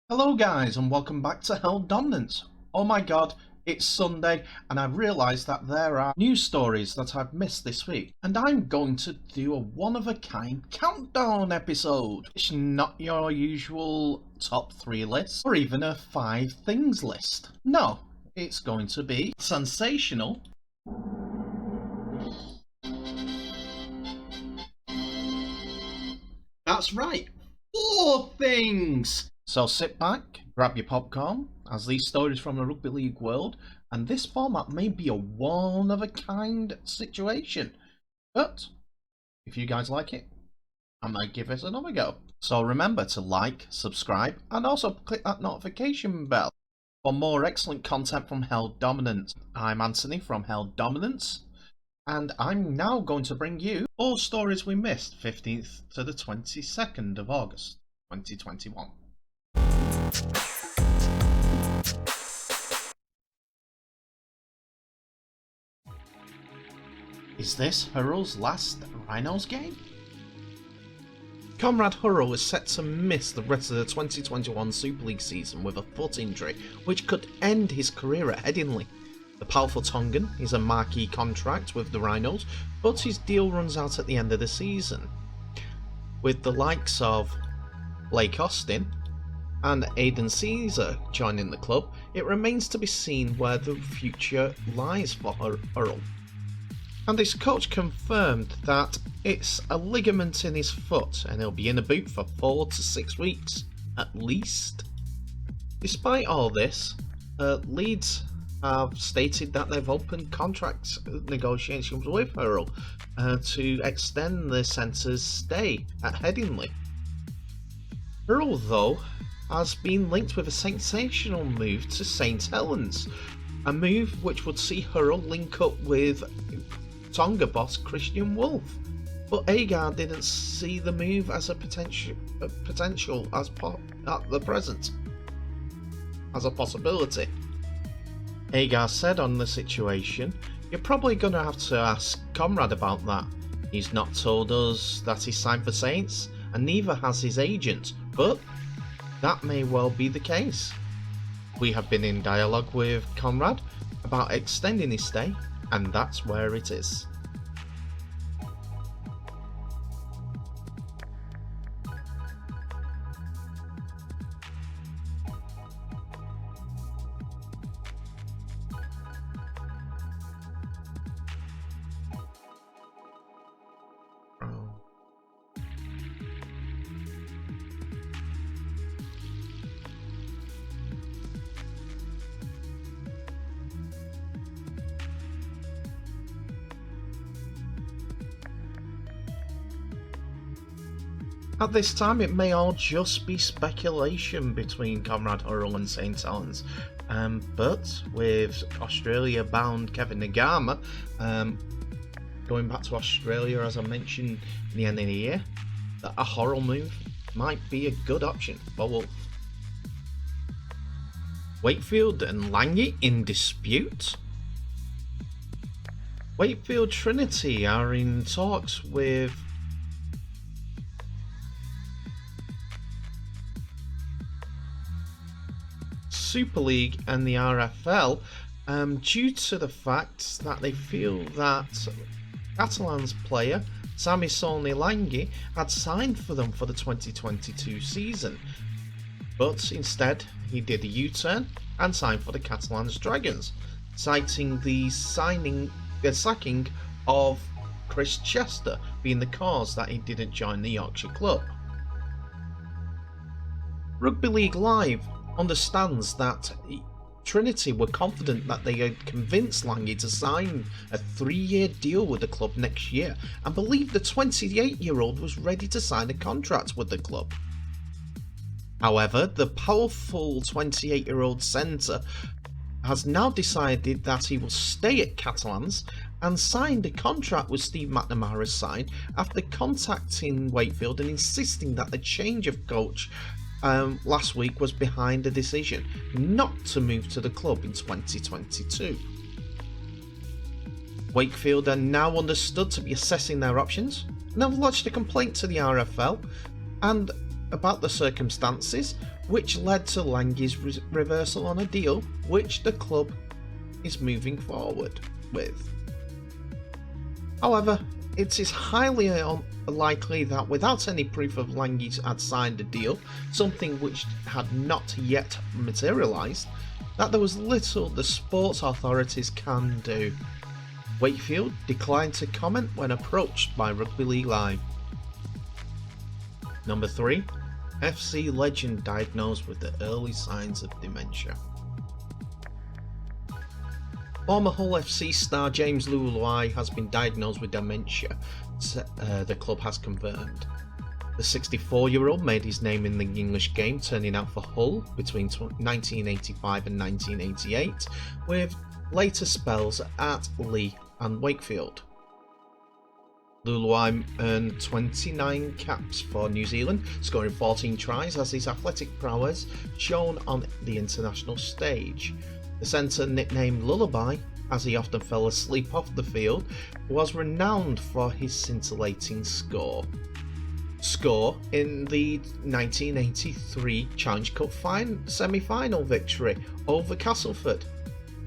Hello guys and welcome back to Held Dominance. Oh my god, it's Sunday and I've realised that there are news stories that I've missed this week and I'm going to do a one-of-a-kind countdown episode. It's not your usual top 3 list or even a 5 things list. No, it's going to be sensational, that's right, 4 things. So sit back, grab your popcorn, as these stories from the rugby league world, and this format may be a one-of-a-kind situation. But if you guys like it, I might give it another go. So remember to like, subscribe, and also click that notification bell for more excellent content from Held Dominance. I'm Anthony from Held Dominance, and I'm now going to bring you 4 stories we missed 15th to the 22nd of August 2021. Is this Hurrell's last Rhinos game? Conrad Hurrell is set to miss the rest of the 2021 Super League season with a foot injury, which could end his career at Headingley. The powerful Tongan is a marquee contract with the Rhinos, but his deal runs out at the end of the season. With the likes of Blake Austin and Aidan Caesar joining the club, it remains to be seen where the future lies for Hurrell. And his coach confirmed that it's a ligament in his foot and he'll be in a boot for 4 to 6 weeks, at least. Despite all this, Leeds have stated that they've opened contract negotiations with Hurrell to extend the centre's stay at Headingley. Hurrell, though, has been linked with a sensational move to St Helens, a move which would see Hurrell link up with Tonga boss Christian Wolf, but Agar didn't see the move as a potential at the present as a possibility. Agar said on the situation, "You're probably going to have to ask Conrad about that. He's not told us that he's signed for Saints, and neither has his agent, but that may well be the case. We have been in dialogue with Conrad about extending his stay, and that's where it is." At this time, it may all just be speculation between Conrad Hurrell and St Helens, but with Australia-bound Kevin Nagama going back to Australia, as I mentioned, in the end of the year, that a Hurrell move might be a good option for Wolf. Wakefield and Lange in dispute? Wakefield Trinity are in talks with Super League and the RFL due to the fact that they feel that Catalans player Sami Solny Lange had signed for them for the 2022 season, but instead he did a U-turn and signed for the Catalans Dragons, citing the sacking of Chris Chester being the cause that he didn't join the Yorkshire club. Rugby League Live understands that Trinity were confident that they had convinced Lange to sign a 3-year deal with the club next year and believed the 28-year-old was ready to sign a contract with the club. However, the powerful 28-year-old centre has now decided that he will stay at Catalans and signed a contract with Steve McNamara's side after contacting Wakefield and insisting that the change of coach last week was behind a decision not to move to the club in 2022. Wakefield are now understood to be assessing their options and have lodged a complaint to the RFL, and about the circumstances which led to Langie's reversal on a deal which the club is moving forward with. However, it is highly unlikely that without any proof of Langie's had signed a deal, something which had not yet materialised, that there was little the sports authorities can do. Wakefield declined to comment when approached by Rugby League Live. Number 3. FC legend diagnosed with the early signs of dementia. Former Hull FC star James Luluai has been diagnosed with dementia, the club has confirmed. The 64-year-old made his name in the English game, turning out for Hull between 1985 and 1988, with later spells at Leigh and Wakefield. Luluai earned 29 caps for New Zealand, scoring 14 tries as his athletic prowess shone on the international stage. The centre, nicknamed Lullaby, as he often fell asleep off the field, was renowned for his scintillating score in the 1983 Challenge Cup semi-final victory over Castleford.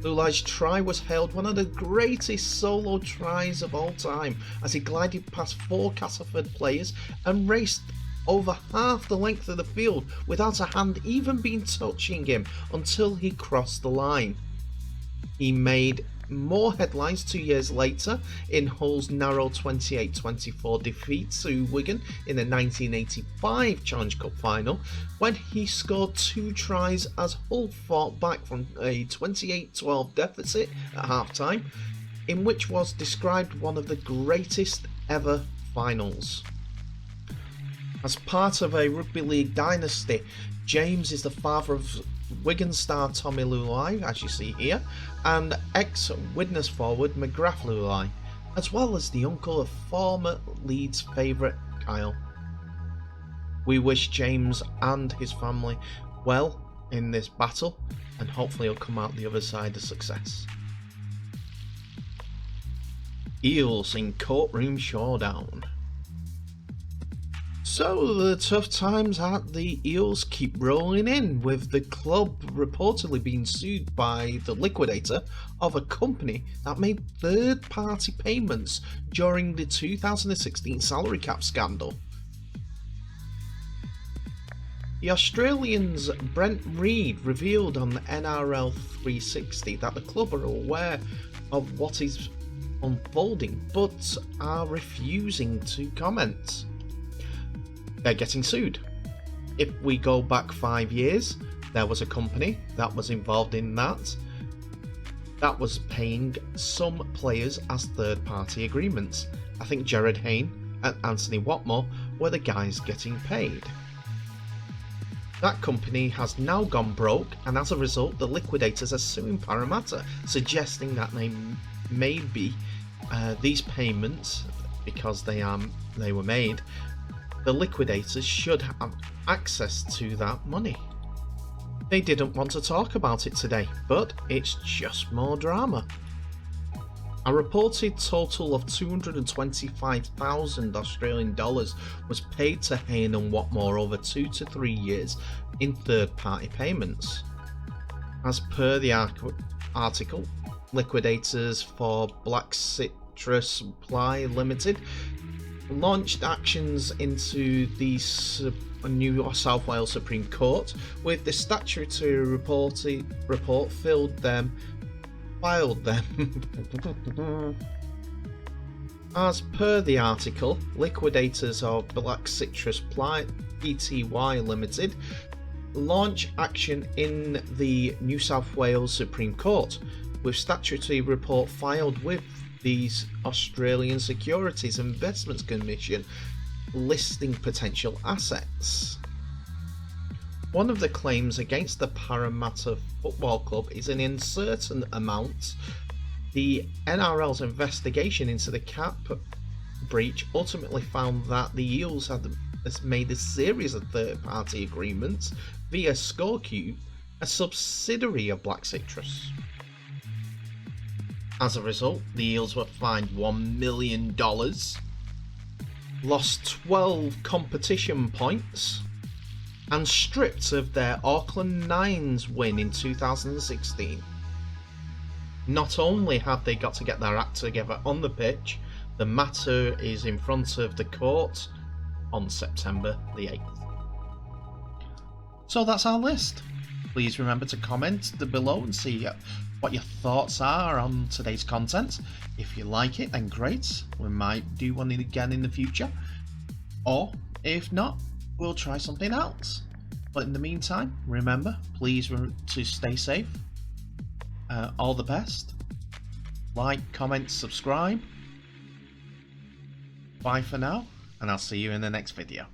Lulai's try was hailed one of the greatest solo tries of all time, as he glided past 4 Castleford players and raced over half the length of the field without a hand even being touching him until he crossed the line. He made more headlines 2 years later in Hull's narrow 28-24 defeat to Wigan in the 1985 Challenge Cup final, when he scored 2 tries as Hull fought back from a 28-12 deficit at half-time, in which was described one of the greatest ever finals. As part of a rugby league dynasty, James is the father of Wigan star Tommy Luluai, as you see here, and ex-Widnes forward McGrath Luluai, as well as the uncle of former Leeds favourite Kyle. We wish James and his family well in this battle, and hopefully he'll come out the other side a success. Eels in courtroom showdown. So the tough times at the Eels keep rolling in, with the club reportedly being sued by the liquidator of a company that made third-party payments during the 2016 salary cap scandal. The Australian's Brent Reid revealed on the NRL 360 that the club are aware of what is unfolding, but are refusing to comment. They're getting sued. If we go back 5 years, there was a company that was involved in that was paying some players as third-party agreements. I think Jared Hayne and Anthony Watmore were the guys getting paid. That company has now gone broke, and as a result, the liquidators are suing Parramatta, suggesting that maybe these payments, because they were made, the liquidators should have access to that money. They didn't want to talk about it today, but it's just more drama. A reported total of $225,000 Australian dollars was paid to Hayne and Watmore over 2 to 3 years in third-party payments. As per the article, liquidators for Black Citrus Supply Limited launched actions into the New South Wales Supreme Court, with the statutory report filed them. As per the article, liquidators of Black Citrus Pty Limited launch action in the New South Wales Supreme Court, with statutory report filed with the Australian Securities Investments Commission listing potential assets. One of the claims against the Parramatta Football Club is an uncertain amount. The NRL's investigation into the cap breach ultimately found that the Eels had made a series of third-party agreements via ScoreCube, a subsidiary of Black Citrus. As a result, the Eels were fined $1 million, lost 12 competition points, and stripped of their Auckland Nines win in 2016. Not only have they got to get their act together on the pitch, the matter is in front of the court on September the 8th. So that's our list. Please remember to comment below and see what your thoughts are on today's content. If you like it, then great. We might do one again in the future. Or, if not, we'll try something else. But in the meantime, remember, please to stay safe. All the best. Like, comment, subscribe. Bye for now, and I'll see you in the next video.